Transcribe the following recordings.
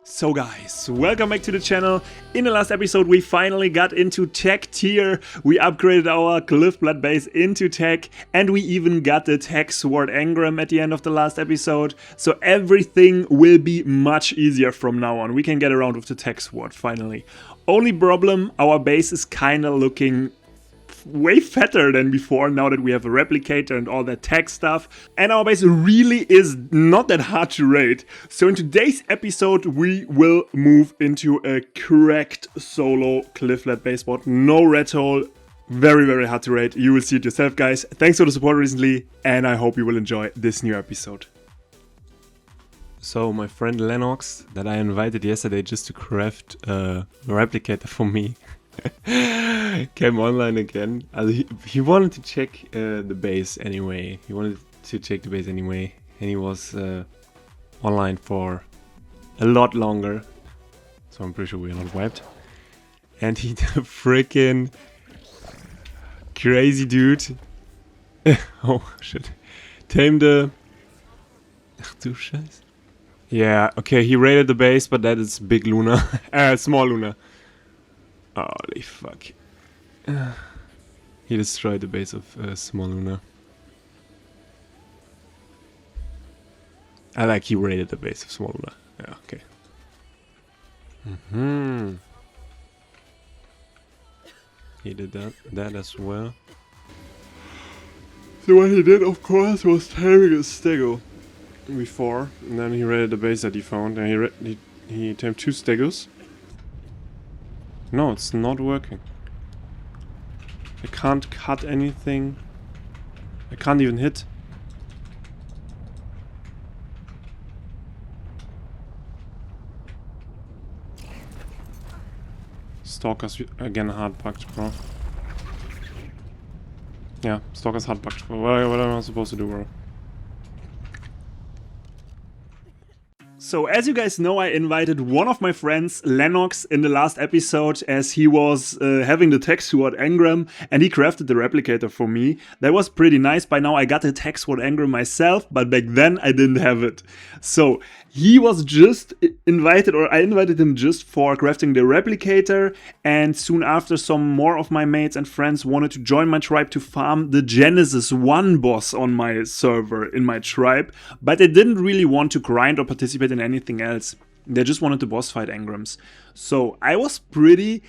So guys, welcome back to the channel. In the last episode we finally got into tech tier. We upgraded our Cliffblood base into tech and we even got the tech sword engram at the end of the last episode. So everything will be much easier from now on. We can get around with the tech sword finally. Only problem, our base is kinda looking way fatter than before now that we have a replicator and all that tech stuff, and our base really is not that hard to raid. So in today's episode we will move into a cracked solo Cliffblood base mod, no red hole, very hard to raid. You will see it yourself guys. Thanks for the support recently and I hope you will enjoy this new episode. So my friend Lennox that I invited yesterday just to craft a replicator for me came online again. He wanted to check the base anyway. And he was online for a lot longer. So I'm pretty sure we're not wiped. And he the freaking crazy dude. Oh shit. Tamed the... Ach du Scheiße. Yeah, okay, he raided the base, but that is big Luna. Small Luna. Holy fuck. He destroyed the base of Small Luna. He raided the base of Small Luna. Yeah, okay. He did that as well. So what he did, of course, was taming a stego before, and then he raided the base that he found, and he tamed 2 stegos. No, it's not working. I can't cut anything. I can't even hit. Stalker's again hard bugged, bro. Yeah, Stalker's hard bugged, bro. What am I supposed to do, bro? So as you guys know, I invited one of my friends, Lennox, in the last episode as he was having the tech sword engram and he crafted the replicator for me. That was pretty nice. By now I got the tech sword engram myself, but back then I didn't have it. So he was just invited, or I invited him just for crafting the replicator, and soon after some more of my mates and friends wanted to join my tribe to farm the Genesis 1 boss on my server in my tribe, but they didn't really want to grind or participate in anything else. They just wanted the boss fight engrams. So I was pretty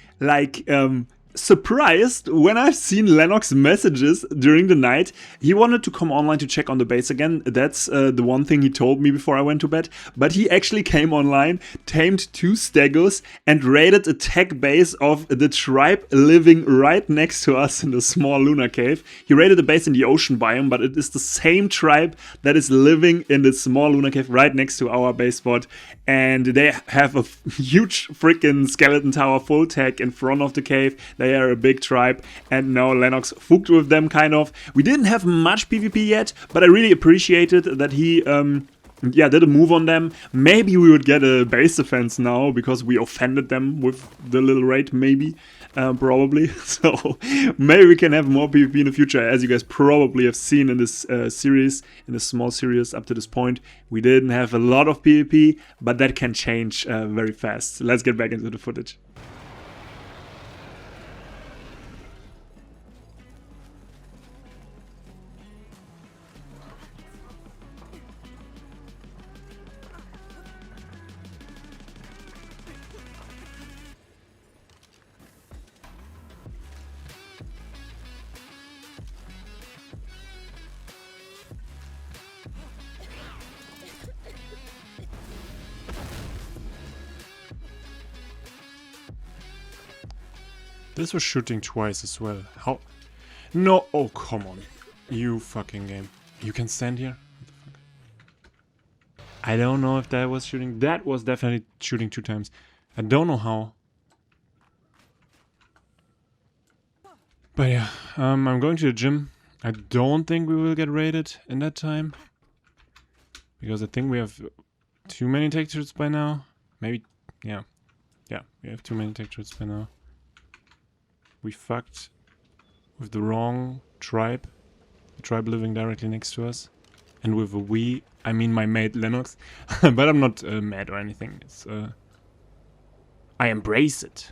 surprised when I've seen Lennox messages during the night. He wanted to come online to check on the base again. That's the one thing he told me before I went to bed. But he actually came online, tamed 2 stegos, and raided a tech base of the tribe living right next to us in the small lunar cave. He raided a base in the ocean biome, but it is the same tribe that is living in the small lunar cave right next to our base spot. And they have a huge freaking skeleton tower full tech in front of the cave. They are a big tribe, and now Lennox fucked with them kind of. We didn't have much PvP yet, but I really appreciated that he did a move on them. Maybe we would get a base defense now because we offended them with the little raid, maybe. Probably. So maybe we can have more PvP in the future. As you guys probably have seen in this series, in this small series up to this point, we didn't have a lot of PvP, but that can change very fast. Let's get back into the footage. This was shooting twice as well. How? No, oh come on. You fucking game. You can stand here? What the fuck? I don't know if that was shooting. That was definitely shooting 2 times. I don't know how. But yeah, I'm going to the gym. I don't think we will get raided in that time. Because I think we have too many textures by now. Maybe, yeah. Yeah, we have too many textures by now. We fucked with the wrong tribe. The tribe living directly next to us. And with a we, I mean my mate Lennox. But I'm not mad or anything. It's I embrace it.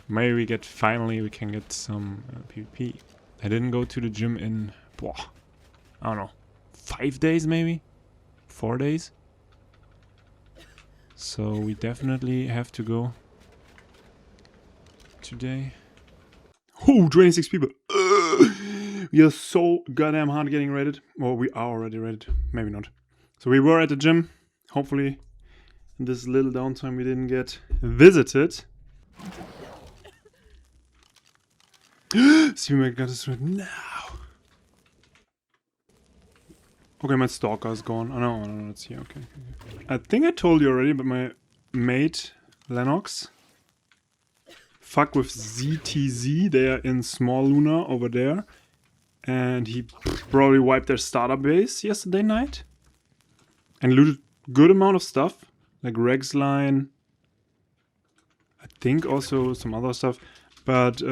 Maybe we can get some PvP. I didn't go to the gym in, I don't know, 5 days maybe? 4 days? So we definitely have to go today. Oh, 26 people. We are so goddamn hard getting raided. Well, we are already raided. Maybe not. So we were at the gym. Hopefully in this little downtime we didn't get visited. See, my god, is right now. Okay, my stalker is gone. Oh no, it's here. Okay. I think I told you already, but my mate Lennox fuck with ZTZ. They are in Small Luna over there, and he probably wiped their starter base yesterday night and looted good amount of stuff like Rex line. I think also some other stuff, but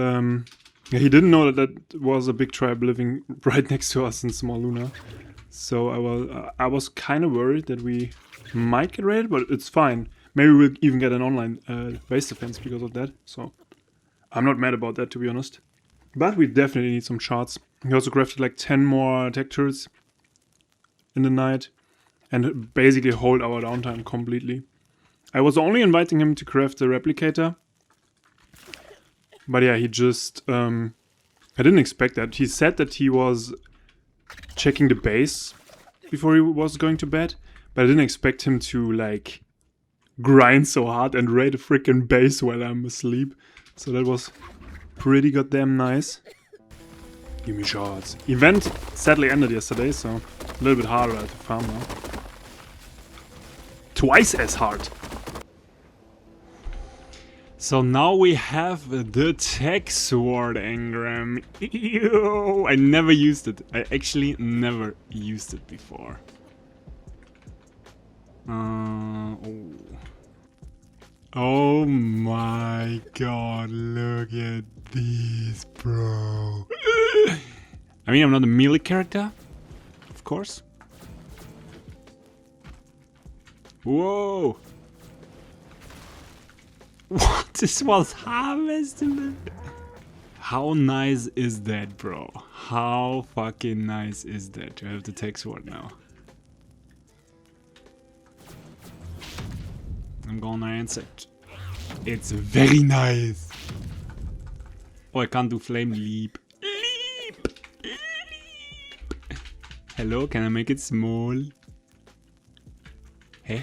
yeah, he didn't know that was a big tribe living right next to us in Small Luna. So I was kind of worried that we might get raided, but it's fine. Maybe we'll even get an online base defense because of that. So I'm not mad about that, to be honest. But we definitely need some shards. We also crafted like 10 more tech turrets in the night and basically hold our downtime completely. I was only inviting him to craft the replicator. But yeah, he just... I didn't expect that. He said that he was checking the base before he was going to bed. But I didn't expect him to, like, grind so hard and raid a freaking base while I'm asleep. So that was pretty goddamn nice. Give me shots. Event sadly ended yesterday, so a little bit harder to farm now. Twice as hard. So now we have the tech sword engram. Ew, I never used it. I actually never used it before. Oh my god, look at these, bro. I mean, I'm not a melee character, of course. Whoa. What? This was harvested? How nice is that, bro? How fucking nice is that to have the tech sword now? I'm gonna answer it. It's very nice. Oh, I can't do flame leap. Leap! Leap! Hello, can I make it small? Hey?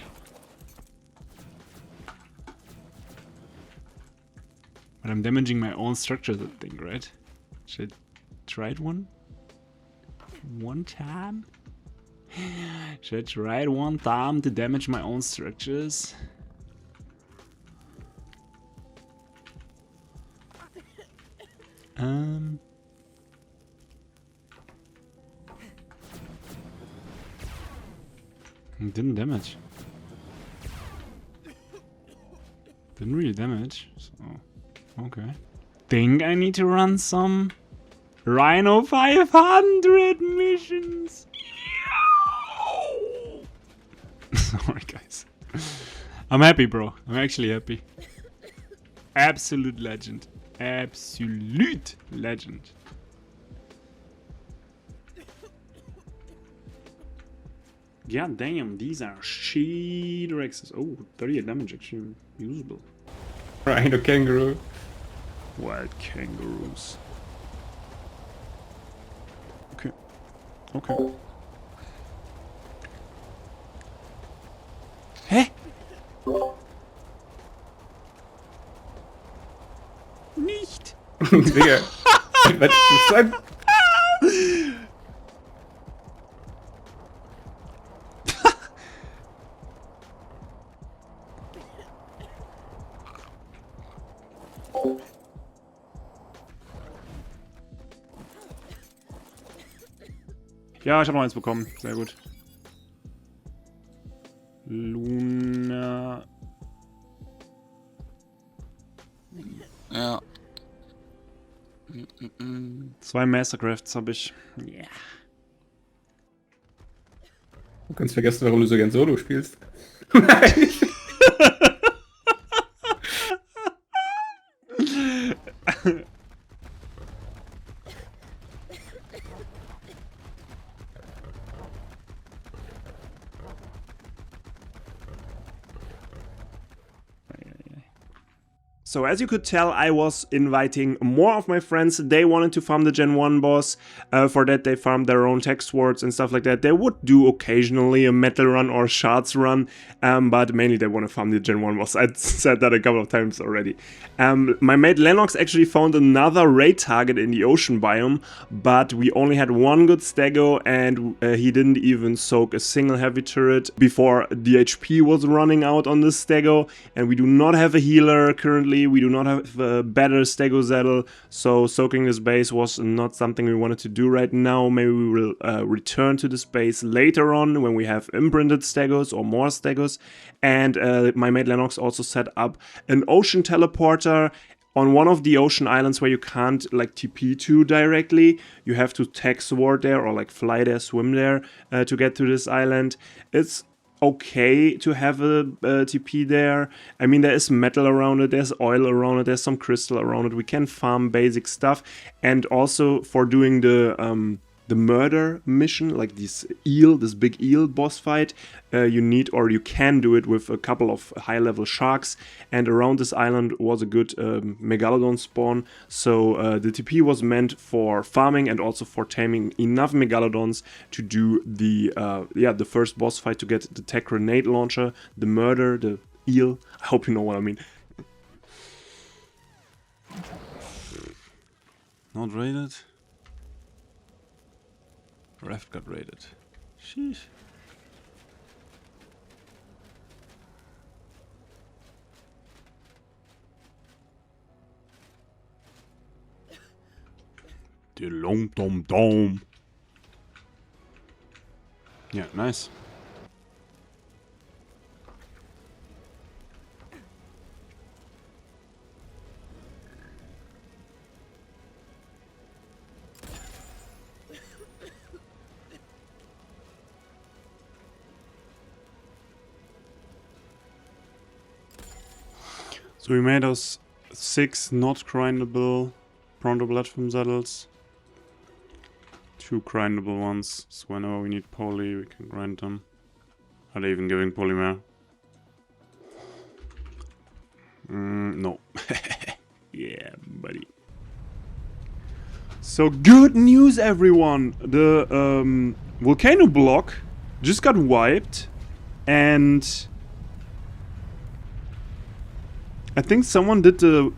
But I'm damaging my own structures, I think, right? Should I try it one time? Should I try it one time to damage my own structures? It didn't damage. Didn't really damage, so okay. Think I need to run some Rhino 500 missions. Sorry guys. I'm happy, bro. I'm actually happy. Absolute legend. Absolute legend. God damn, these are shit Rexes. Oh, 38 damage actually usable. Rhino kangaroo. Wild kangaroos. Okay. Okay. Hä? Nicht. Digga. Was ist das? Ja, ich habe noch eins bekommen. Sehr gut. Luna. Ja. 2 Mastercrafts habe ich. Yeah. Du kannst vergessen, warum du so gern Solo spielst. Nein. So as you could tell, I was inviting more of my friends. They wanted to farm the Gen 1 boss. For that, they farmed their own tech swords and stuff like that. They would do occasionally a metal run or shards run, but mainly they want to farm the Gen 1 boss. I said that a couple of times already. My mate Lennox actually found another raid target in the ocean biome, but we only had one good stego, and he didn't even soak a single heavy turret before the HP was running out on this stego, and we do not have a healer currently. We do not have a better stego saddle, so soaking this base was not something we wanted to do right now. Maybe we will return to this base later on when we have imprinted stegos or more stegos. And my mate Lennox also set up an ocean teleporter on one of the ocean islands where you can't like TP to directly. You have to tech sword there or like fly there, swim there to get to this island. It's okay to have a TP there. I mean, there is metal around it, there's oil around it, there's some crystal around it. We can farm basic stuff, and also for doing the murder mission, like this big eel boss fight, you need, or you can do it with a couple of high-level sharks, and around this island was a good megalodon spawn, so the TP was meant for farming and also for taming enough megalodons to do the first boss fight, to get the tech grenade launcher, the murder, the eel. I hope you know what I mean. Not raided. Raft got raided. Sheesh. The long tom tom. Yeah, nice. So we made us 6 not grindable Pronto platform saddles. 2 grindable ones, so whenever we need poly we can grind them. Are they even giving polymer? No. Yeah, buddy. So good news, everyone! The Volcano block just got wiped, and I think someone did the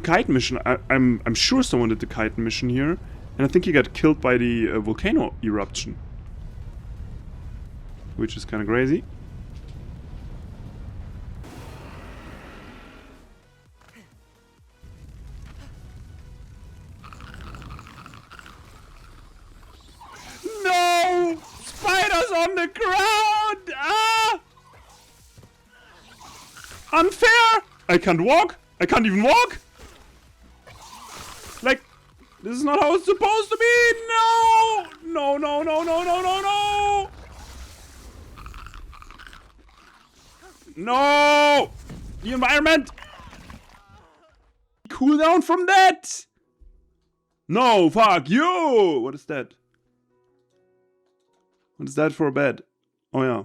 kite mission. I'm sure someone did the kite mission here, and I think he got killed by the volcano eruption, which is kind of crazy. No! Spiders on the ground! Ah! Unfair! I can't walk! I can't even walk! Like, this is not how it's supposed to be! No! No, no, no, no, no, no, no! No! The environment! Cool down from that! No, fuck you! What is that? What is that for a bed? Oh yeah.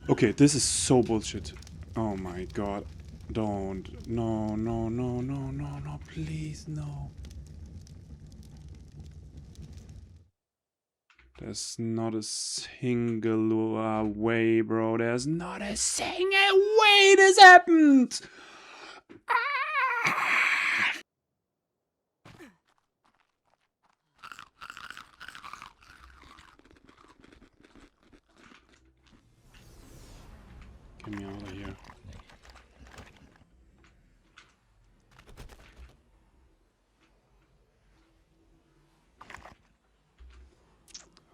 Okay, this is so bullshit. Oh my god. Don't. No, no, no, no, no, no, please, no. There's not a single way, bro. There's not a single way this happened! Ah! Get me out of here.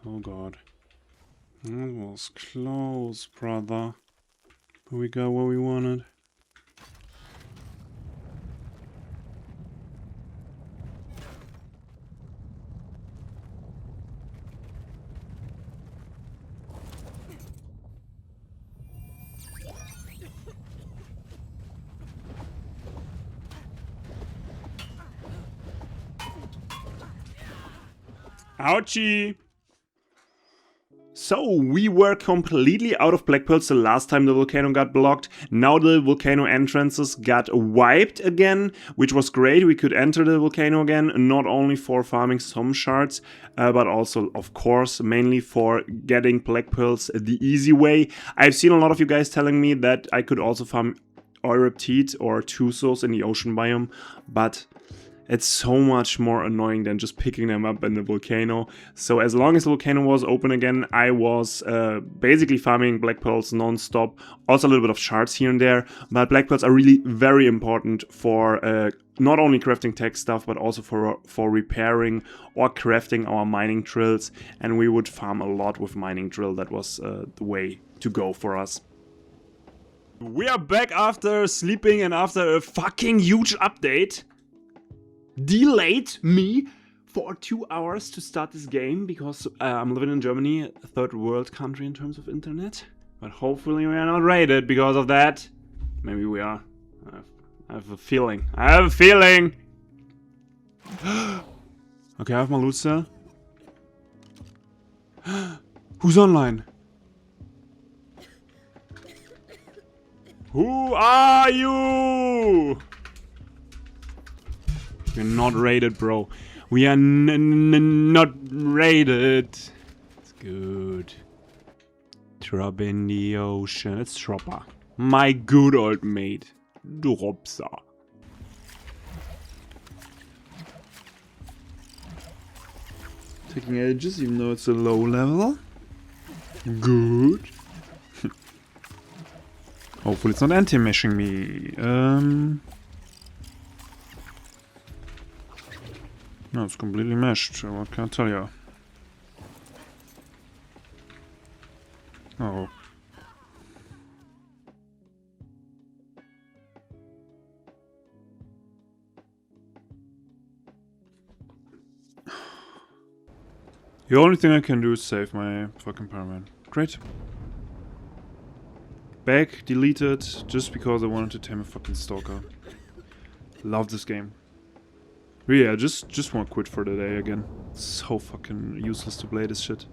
Oh god. That was close, brother. But we got what we wanted. Ouchie! So, we were completely out of black pearls the last time the volcano got blocked. Now the volcano entrances got wiped again, which was great. We could enter the volcano again, not only for farming some shards, but also, of course, mainly for getting black pearls the easy way. I've seen a lot of you guys telling me that I could also farm Euriptide or Tusos in the ocean biome, but it's so much more annoying than just picking them up in the volcano. So as long as the volcano was open again, I was basically farming black pearls non-stop. Also a little bit of shards here and there, but black pearls are really very important for not only crafting tech stuff, but also for repairing or crafting our mining drills. And we would farm a lot with mining drill. That was the way to go for us. We are back after sleeping and after a fucking huge update. Delayed me for 2 hours to start this game because I'm living in Germany, a third world country in terms of internet. But hopefully we are not raided because of that. Maybe we are. I have a feeling. I have a feeling! Okay, I have my loot cell. Who's online? Who are you? We're not raided, bro. We are not raided. It's good. Drop in the ocean. It's Dropper. My good old mate. Dropsa. Taking edges even though it's a low level. Good. Hopefully it's not anti-meshing me. No, it's completely meshed, so what can I tell you? Oh. The only thing I can do is save my fucking Paraman. Great. Back, deleted, just because I wanted to tame a fucking stalker. Love this game. Yeah, just want to quit for the day again. It's so fucking useless to play this shit.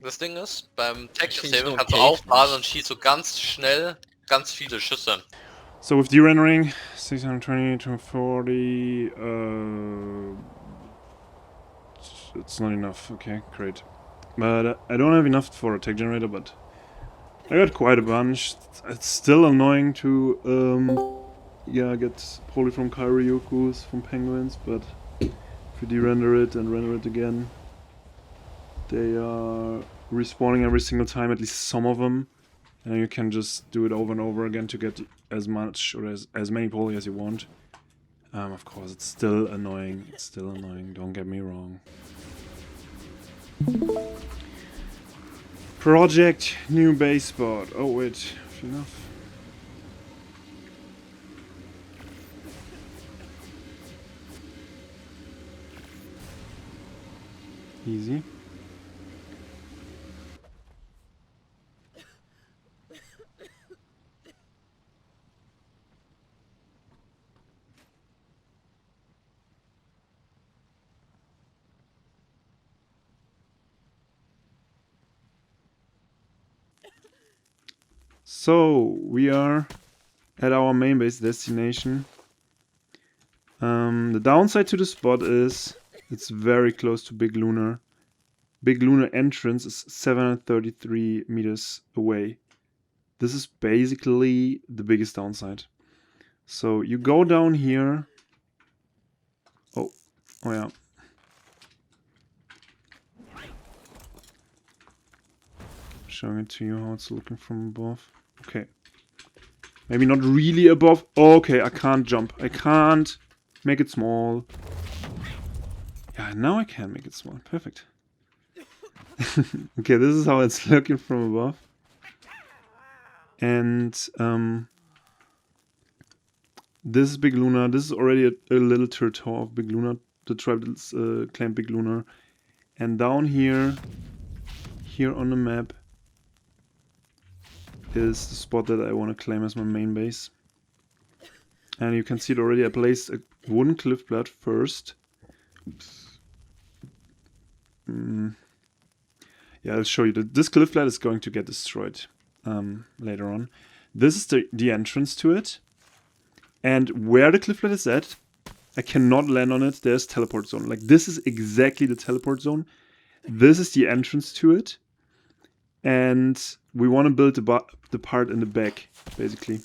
Das Ding ist, beim Texture-Saving kannst du aufladen und schießt so ganz schnell ganz viele Schüsse. So with de-rendering, 620 to 40, it's not enough. Okay, great. But I don't have enough for a tech generator, but I got quite a bunch. It's still annoying to yeah, get poly from Kairyokus, from penguins, but if you de-render it and render it again, they are respawning every single time, at least some of them, and you can just do it over and over again to get as much or as many poly as you want. Of course, it's still annoying. It's still annoying. Don't get me wrong. Project new base spot. Oh wait, enough. Easy. So we are at our main base destination. The downside to the spot is it's very close to Big Lunar. Big Lunar entrance is 733 meters away. This is basically the biggest downside. So you go down here. Oh yeah. showing it to you how it's looking from above. Okay. Maybe not really above. Oh, okay, I can't jump. I can't make it small. Yeah, now I can make it small. Perfect. Okay, this is how it's looking from above. And this is Big Luna. This is already a little territory of Big Luna. The tribe claimed Big Luna. And down here on the map, is the spot that I want to claim as my main base. And you can see it already. I placed a wooden cliff plat first. Yeah, I'll show you. This cliff plat is going to get destroyed later on. This is the entrance to it. And where the cliff plat is at, I cannot land on it. There's teleport zone. Like, this is exactly the teleport zone. This is the entrance to it. And we want to build the part in the back, basically.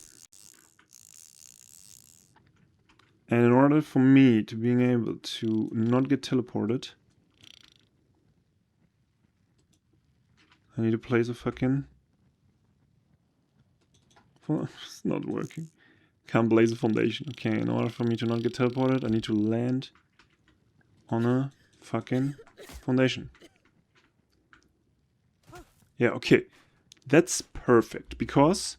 And in order for me to being able to not get teleported, I need to place a fucking... It's not working. Can't place a foundation. Okay, in order for me to not get teleported, I need to land on a fucking foundation. Yeah, okay. That's perfect, because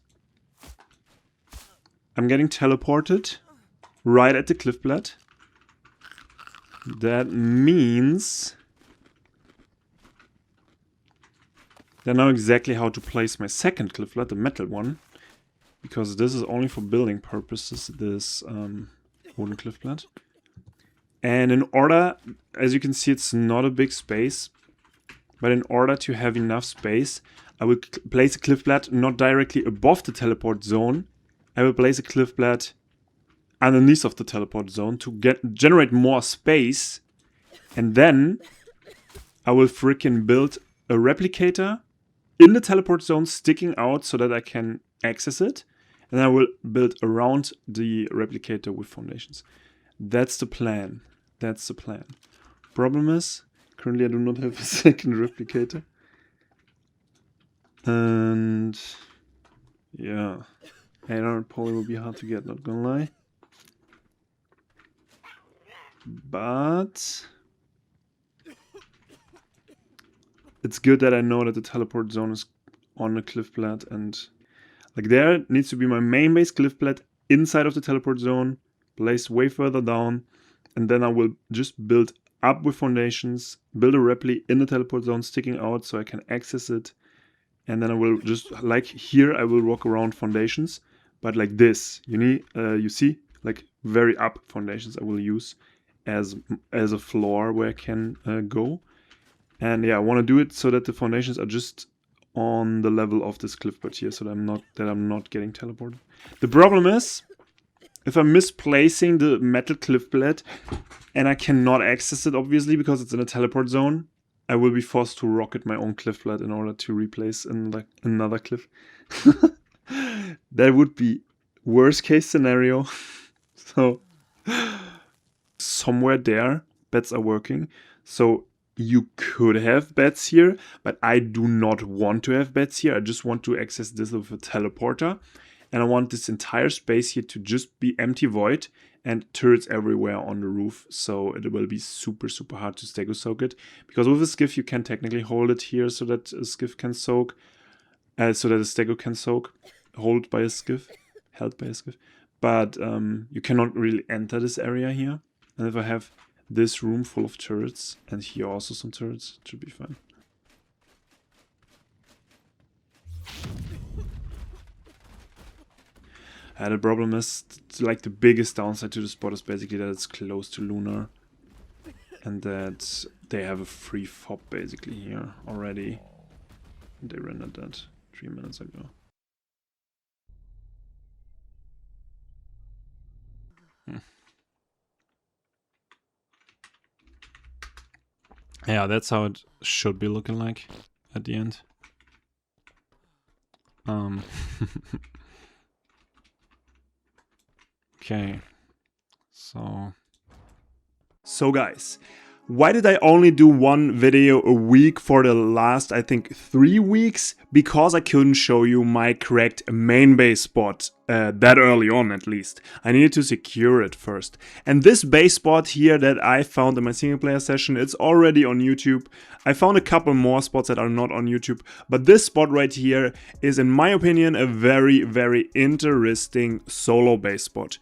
I'm getting teleported right at the cliff plat. That means I know exactly how to place my second cliff plat, the metal one, because this is only for building purposes, this wooden cliff plat. And in order, as you can see, it's not a big space, but in order to have enough space, I will place a cliff plat not directly above the teleport zone. I will place a cliff plat underneath of the teleport zone to generate more space, and then I will freaking build a replicator in the teleport zone sticking out so that I can access it, and I will build around the replicator with foundations. That's the plan. That's the plan. Problem is, currently I do not have a second replicator. And yeah, 800 poly will be hard to get, not gonna lie. But it's good that I know that the teleport zone is on the cliff plat, and like there needs to be my main base cliff plat inside of the teleport zone, placed way further down, and then I will just build up with foundations, build a repli in the teleport zone sticking out so I can access it, and then I will just, like here, I will walk around foundations, but like this, you see, like very up foundations I will use as a floor where I can go. And yeah, I want to do it so that the foundations are just on the level of this cliff plat here, so that I'm not getting teleported. The problem is, if I'm misplacing the metal cliff plat and I cannot access it, obviously, because it's in a teleport zone, I will be forced to rocket my own cliff plat in order to replace another cliff. That would be worst case scenario. So somewhere there, bets are working. So you could have bets here, but I do not want to have bets here. I just want to access this with a teleporter. And I want this entire space here to just be empty void and turrets everywhere on the roof. So it will be super, super hard to stego soak it. Because with a skiff, you can technically hold it here so that a skiff can soak. So that a stego can soak. Held by a skiff. But you cannot really enter this area here. And if I have this room full of turrets, and here also some turrets, it should be fine. The problem is, like, the biggest downside to the spot is basically that it's close to lunar. And that they have a free FOB basically here already. They rendered that 3 minutes ago. Yeah, that's how it should be looking like at the end. Okay, so guys, Why did I only do one video a week for the last, I think, 3 weeks? Because I couldn't show you my correct main base spot that early on, at least. I needed to secure it first. And this base spot here that I found in my single player session, it's already on YouTube. I found a couple more spots that are not on YouTube, but this spot right here is, in my opinion, a very, very interesting solo base spot.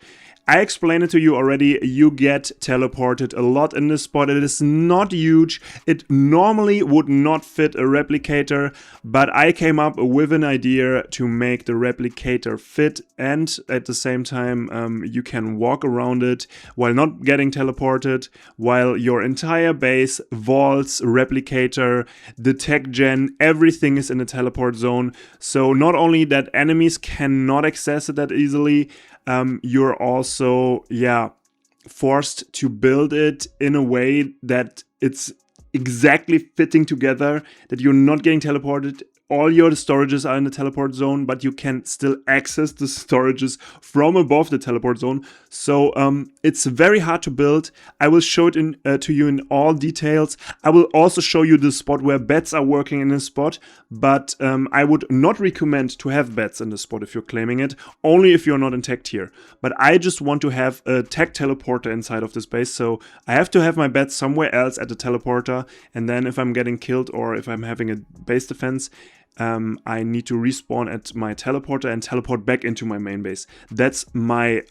I explained it to you already. You get teleported a lot in this spot. It is not huge. It normally would not fit a replicator, but I came up with an idea to make the replicator fit, and at the same time you can walk around it while not getting teleported, while your entire base, vaults, replicator, the tech gen, everything is in the teleport zone. So not only that enemies cannot access it that easily, you're also, forced to build it in a way that it's exactly fitting together, that you're not getting teleported. All your storages are in the teleport zone, but you can still access the storages from above the teleport zone. So it's very hard to build. I will show it to you in all details. I will also show you the spot where bats are working in this spot, but I would not recommend to have bats in this spot if you're claiming it, only if you're not in tech tier. But I just want to have a tech teleporter inside of this base, so I have to have my bats somewhere else at the teleporter, and then if I'm getting killed or if I'm having a base defense, I need to respawn at my teleporter and teleport back into my main base. That's my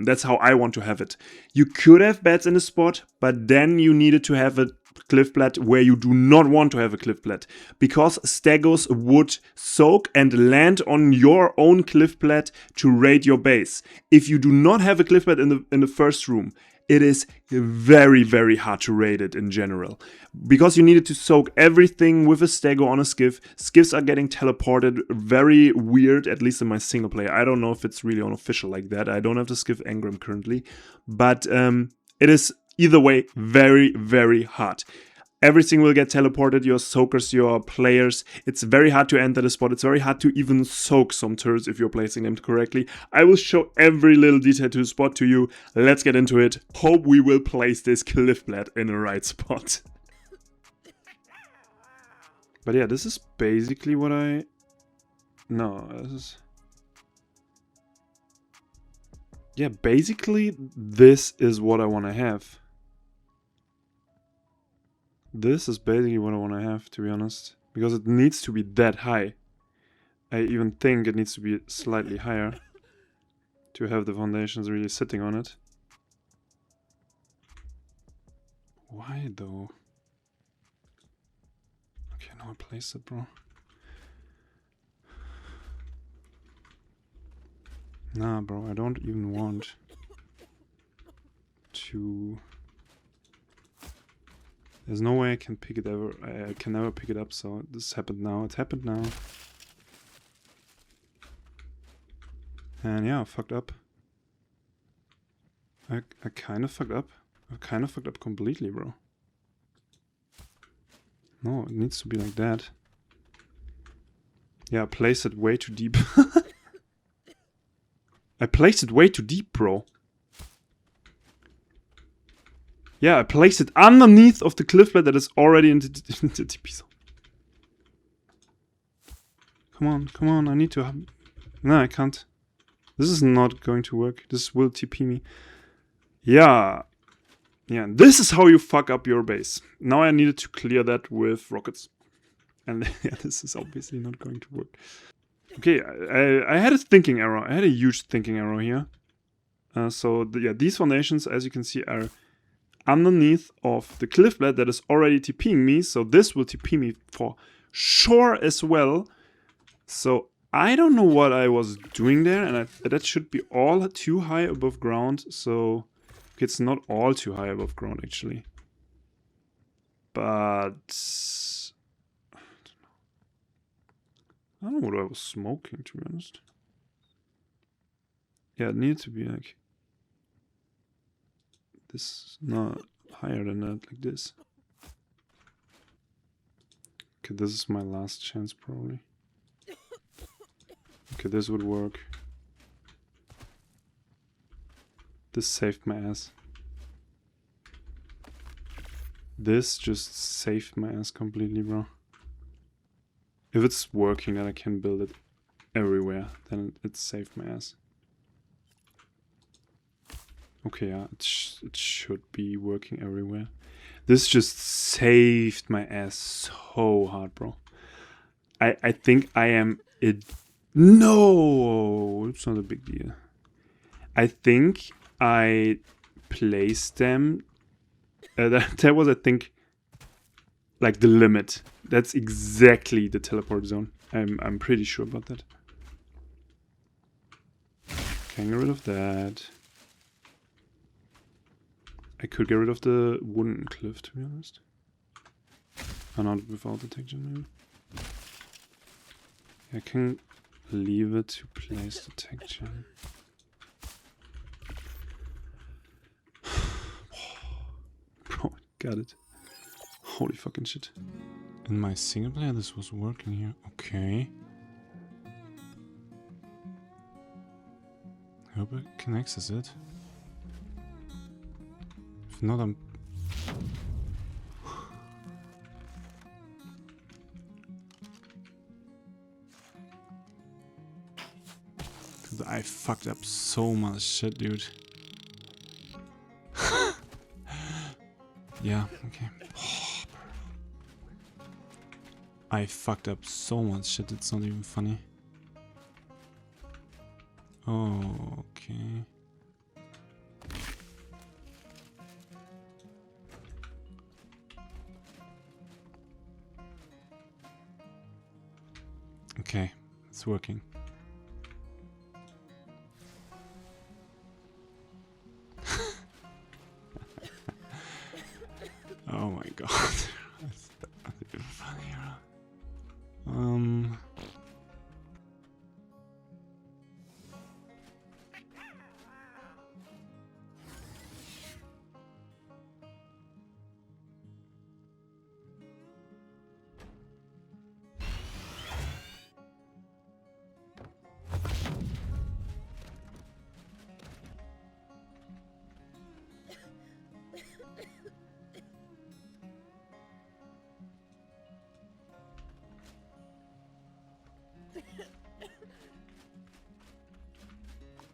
that's how I want to have it. You could have bats in the spot, but then you needed to have a cliff plat where you do not want to have a cliff plat, because stegos would soak and land on your own cliff plat to raid your base. If you do not have a cliff plat in the first room, it is very, very hard to raid it in general, because you needed to soak everything with a stego on a skiff. Skiffs are getting teleported very weird, at least in my single player. I don't know if it's really unofficial like that. I don't have the skiff engram currently, but it is either way very, very hard. Everything will get teleported, your soakers, your players. It's very hard to enter the spot. It's very hard to even soak some turrets if you're placing them correctly. I will show every little detail to the spot to you. Let's get into it. Hope we will place this cliff plat in the right spot. But yeah, this is basically what I... No, this is... Yeah, basically this is what I want to have. This is basically what I want to have, to be honest, because it needs to be that high. I even think it needs to be slightly higher to have the foundations really sitting on it. Why though? Okay, now I place it, bro. Nah, bro, I don't even want to... There's no way I can pick it ever. I can never pick it up, so this happened now. It happened now. And yeah, I fucked up. I kind of fucked up. I kind of fucked up completely, bro. No, it needs to be like that. Yeah, I placed it way too deep. I placed it way too deep, bro. Yeah, I placed it underneath of the cliff bed that is already in the TP zone. Come on, I need to have... No, I can't. This is not going to work. This will TP me. Yeah. Yeah, this is how you fuck up your base. Now I needed to clear that with rockets. And yeah, this is obviously not going to work. Okay, I had a thinking error. I had a huge thinking error here. Yeah, these foundations, as you can see, are underneath of the cliff bed that is already TPing me, so this will TP me for sure as well. So I don't know what I was doing there, and that should be all too high above ground, so it's not all too high above ground actually. But I don't know what I was smoking, to be honest. Yeah, it needed to be like this, not higher than that, like this. Okay, this is my last chance probably. Okay, this would work. This saved my ass. This just saved my ass completely, bro. If it's working, then I can build it everywhere. Then it saved my ass. Okay, yeah, it should be working everywhere. This just saved my ass so hard, bro. I think I am it. No, it's not a big deal. I think I placed them. That was, I think, like the limit. That's exactly the teleport zone. I'm pretty sure about that. Can get rid of that. I could get rid of the wooden cliff, to be honest. Oh, not without the texture, maybe. I can leave it to place the texture. Bro, got it. Holy fucking shit. In my single player, this was working here. Okay. I hope it can access it. If not, I'm... Dude, I fucked up so much shit, dude. Yeah, okay. I fucked up so much shit, it's not even funny. Oh, okay. Okay, it's working. Oh my god. That's even funnier.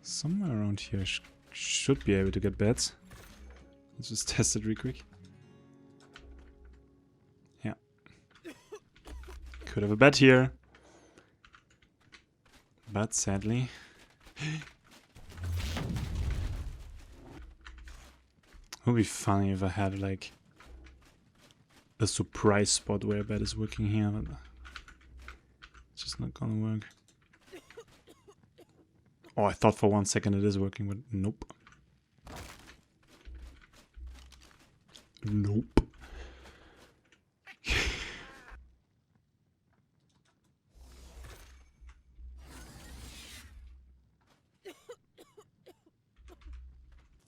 Somewhere around here I should be able to get beds. Let's just test it real quick. Yeah. Could have a bed here. But sadly... It would be funny if I had like a surprise spot where a bed is working here, but it's just not gonna work. Oh, I thought for 1 second it is working, but nope. Nope.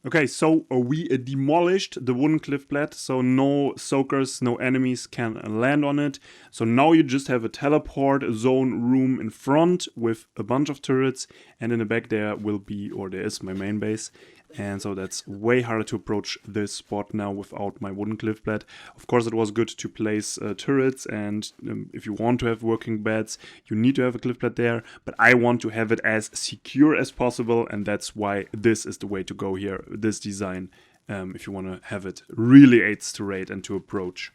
Okay, so we demolished the wooden cliff plat, so no soakers, no enemies can land on it. So now you just have a teleport zone room in front with a bunch of turrets, and in the back there will be, or there is my main base. And so that's way harder to approach this spot now without my wooden cliff plat. Of course, it was good to place turrets, and if you want to have working beds, you need to have a cliff plat there. But I want to have it as secure as possible, and that's why this is the way to go here. This design, if you want to have it, really aids to raid and to approach.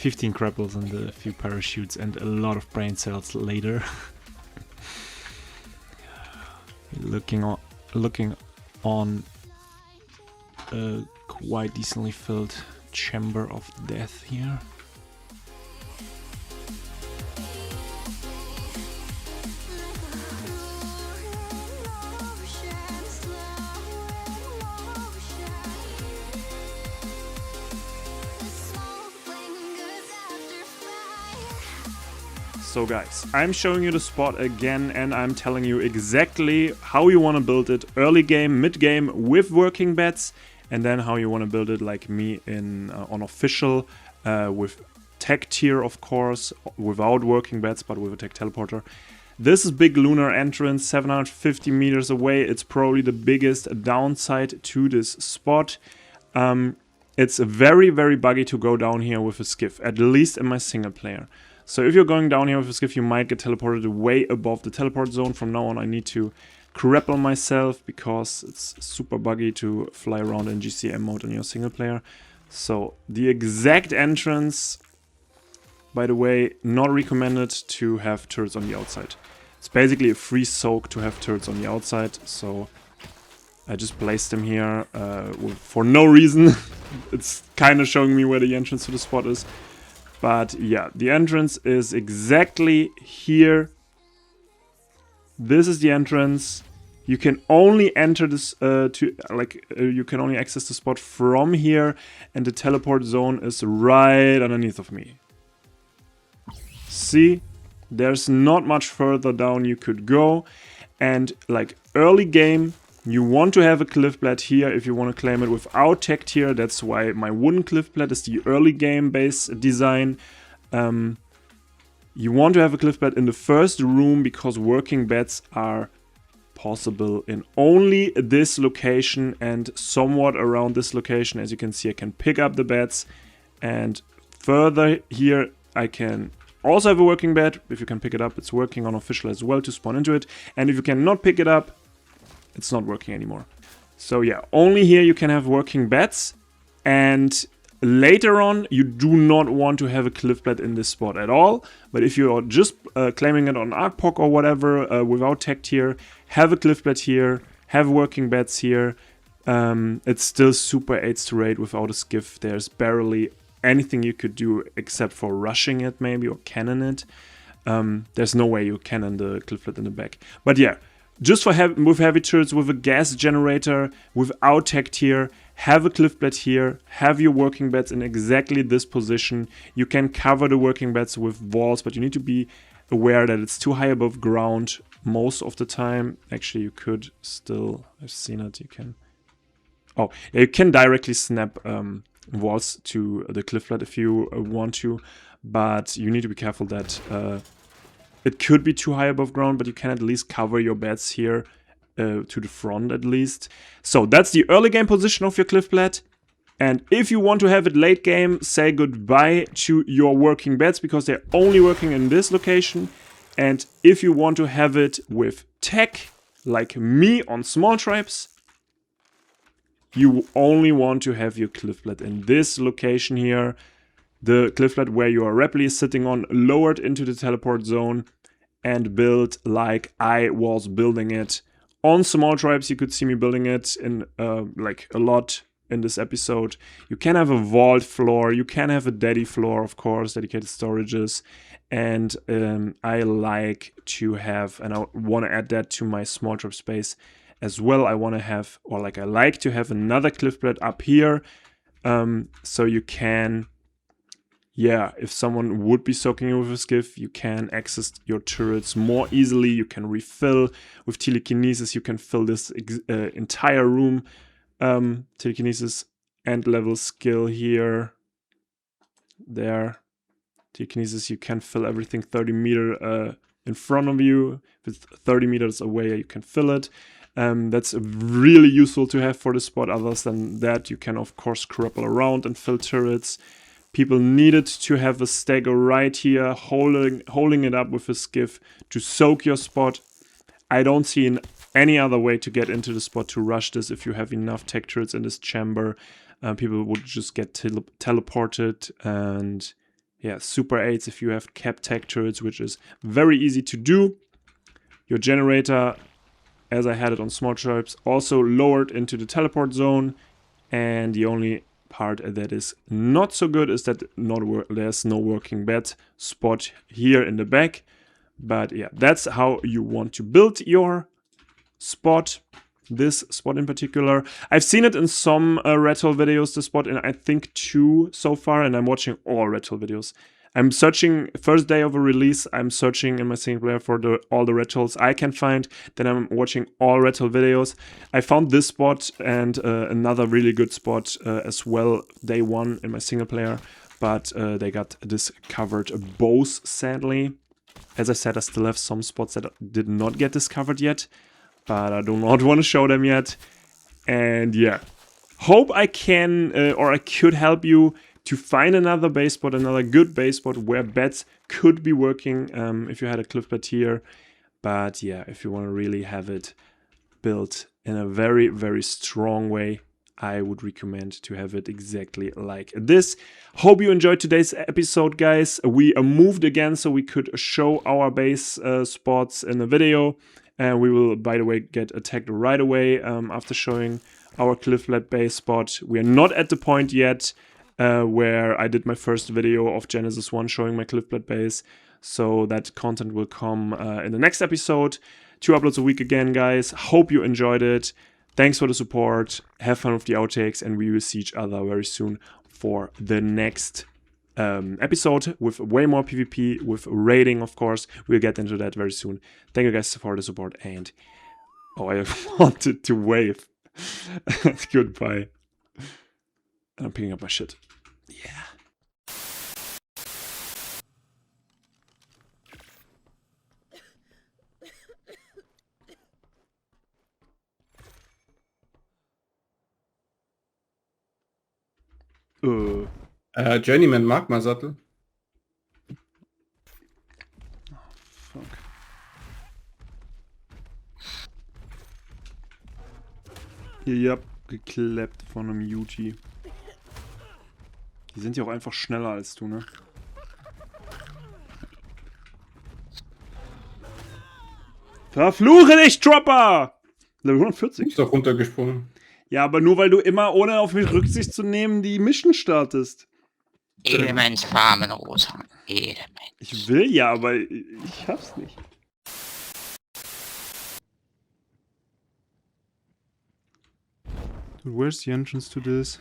15 grapples and a few parachutes and a lot of brain cells later. looking on a quite decently filled chamber of death here. So guys, I'm showing you the spot again and I'm telling you exactly how you want to build it early game, mid game with working beds, and then how you want to build it like me in on official with tech tier, of course, without working beds but with a tech teleporter. This is big lunar entrance, 750 meters away. It's probably the biggest downside to this spot. It's very, very buggy to go down here with a skiff, at least in my single player. So if you're going down here with a skiff, you might get teleported way above the teleport zone. From now on, I need to grapple myself because it's super buggy to fly around in GCM mode in your single player. So the exact entrance, by the way, not recommended to have turrets on the outside. It's basically a free soak to have turrets on the outside. So I just placed them here for no reason. It's kind of showing me where the entrance to the spot is. But yeah, the entrance is exactly here. This is the entrance. You can only enter this you can only access the spot from here, and the teleport zone is right underneath of me. See, there's not much further down you could go, and like early game, you want to have a cliff blade here if you want to claim it without tech tier. That's why my wooden cliff blade is the early game base design. You want to have a cliff blade in the first room because working beds are possible in only this location and somewhat around this location. As you can see, I can pick up the beds, and further here I can also have a working bed. If you can pick it up, it's working on official as well to spawn into it, and if you cannot pick it up, it's not working anymore. So yeah, only here you can have working beds, and later on you do not want to have a cliff blade in this spot at all. But if you are just claiming it on ARK or whatever without tech tier, have a cliff blade here, have working beds here. It's still super 8s to raid without a skiff. There's barely anything you could do except for rushing it maybe or cannon it. There's no way you cannon the cliff blade in the back. But yeah, just for with heavy turrets, with a gas generator, without tech tier, have a cliff blade here, have your working beds in exactly this position. You can cover the working beds with walls, but you need to be aware that it's too high above ground most of the time. Actually, you could still, I've seen it, you can... Oh, yeah, you can directly snap walls to the cliff blade if you want to, but you need to be careful that... it could be too high above ground, but you can at least cover your beds here to the front at least. So that's the early game position of your cliff blade. And if you want to have it late game, say goodbye to your working beds because they're only working in this location. And if you want to have it with tech, like me on small tribes, you only want to have your cliff blade in this location here. The cliff blade where you are rapidly sitting on, lowered into the teleport zone, and build like I was building it. On small tribes, you could see me building it in like a lot in this episode. You can have a vault floor, you can have a daddy floor, of course, dedicated storages. And I like to have, and I want to add that to my small tribe space as well. I want to have, or like I like to have another cliff blade up here. So you can... Yeah, if someone would be soaking you with a skiff, you can access your turrets more easily. You can refill with telekinesis. You can fill this entire room. Telekinesis end level skill here. There. Telekinesis, you can fill everything 30 meters in front of you. If it's 30 meters away, you can fill it. That's really useful to have for the spot. Other than that, you can of course grapple around and fill turrets. People needed to have a stagger right here, holding it up with a skiff to soak your spot. I don't see any other way to get into the spot to rush this. If you have enough tech turrets in this chamber, people would just get teleported, and yeah, Super 8s if you have cap tech turrets, which is very easy to do. Your generator, as I had it on small chips, also lowered into the teleport zone. And the only part that is not so good is that there's no working bed spot here in the back. But yeah, that's how you want to build your spot. This spot in particular. I've seen it in some Rattle videos, the spot, and I think 2 so far, and I'm watching all Rattle videos. I'm searching, first day of a release, I'm searching in my single player for all the Rattles I can find. Then I'm watching all Rattle videos. I found this spot and another really good spot as well, day 1 in my single player. But they got discovered both, sadly. As I said, I still have some spots that did not get discovered yet. But I do not want to show them yet. And yeah, hope I can or I could help you to find another base spot, another good base spot where beds could be working if you had a cliff bed here. But yeah, if you want to really have it built in a very, very strong way, I would recommend to have it exactly like this. Hope you enjoyed today's episode, guys. We moved again so we could show our base spots in the video. And we will, by the way, get attacked right away after showing our clifflet base spot. We are not at the point yet where I did my first video of Genesis 1 showing my clifflet base. So that content will come in the next episode. 2 uploads a week again, guys. Hope you enjoyed it. Thanks for the support. Have fun with the outtakes, and we will see each other very soon for the next episode with way more PvP, with raiding, of course. We'll get into that very soon. Thank you guys for the support, and oh, I wanted to wave. Goodbye. And I'm picking up my shit. Yeah. Journeyman Magma-Sattel. Oh, fuck. Ja, geklappt von einem Yuti. Die sind ja auch einfach schneller als du, ne? Verfluche dich, Dropper! Level 140. Ist doch runtergesprungen. Ja, aber nur weil du immer, ohne auf mich Rücksicht zu nehmen, die Mission startest. Elements farmen, Rosa. Elements. Ich will ja, aber ich schaff's nicht. Dude, where's the entrance to this?